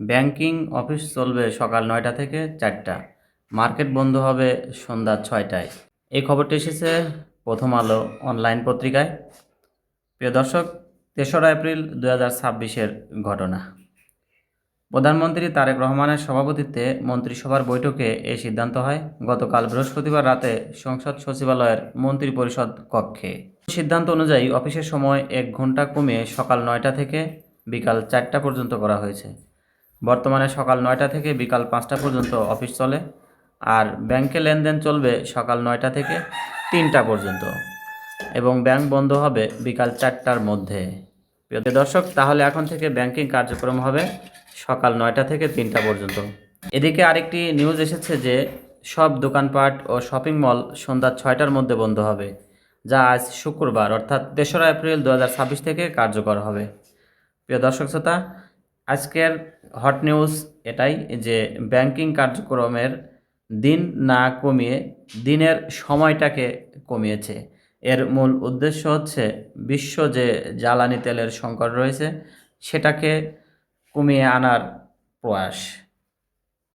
Banking office চলবে সকাল 9টা থেকে 4টা। মার্কেট বন্ধ হবে সন্ধ্যা 6টায়। এই খবরটি এসেছে প্রথম আলো অনলাইন পত্রিকায়। প্রিয় দর্শক, 3রা এপ্রিল 2026-এর ঘটনা। প্রধানমন্ত্রী তারেক রহমানের সভাপতিত্বে মন্ত্রিসভার বৈঠকে এই সিদ্ধান্ত হয় গতকাল বৃহস্পতিবার রাতে সংসদ সচিবালয়ের মন্ত্রিপরিষদ কক্ষে। সিদ্ধান্ত অনুযায়ী অফিসের সময় 1 ঘন্টা কমিয়ে সকাল 9টা থেকে বিকাল 4টা পর্যন্ত করা হয়েছে। বর্তমানে সকাল 9টা থেকে বিকাল 5টা পর্যন্ত অফিস চলে, আর ব্যাংকে লেনদেন চলবে সকাল 9টা থেকে 3টা পর্যন্ত এবং ব্যাংক বন্ধ হবে বিকাল 4টার মধ্যে। প্রিয় দর্শক, তাহলে এখন থেকে ব্যাংকিং কার্যক্রম হবে সকাল 9টা থেকে 3টা পর্যন্ত। এদিকে আরেকটি নিউজ এসেছে যে সব দোকানপাট ও শপিং মল সন্ধ্যা 6টার মধ্যে বন্ধ হবে, যা আজ শুক্রবার অর্থাৎ 3রা এপ্রিল 2026 থেকে কার্যকর হবে। প্রিয় দর্শক শ্রোতা, আজকের হট নিউজ এটাই যে ব্যাংকিং কার্যক্রমের দিন না কমিয়ে দিনের সময়টাকে কমিয়েছে। এর মূল উদ্দেশ্য হচ্ছে বিশ্ব যে জ্বালানি তেলের সংকট রয়েছে সেটাকে কমিয়ে আনার প্রয়াস।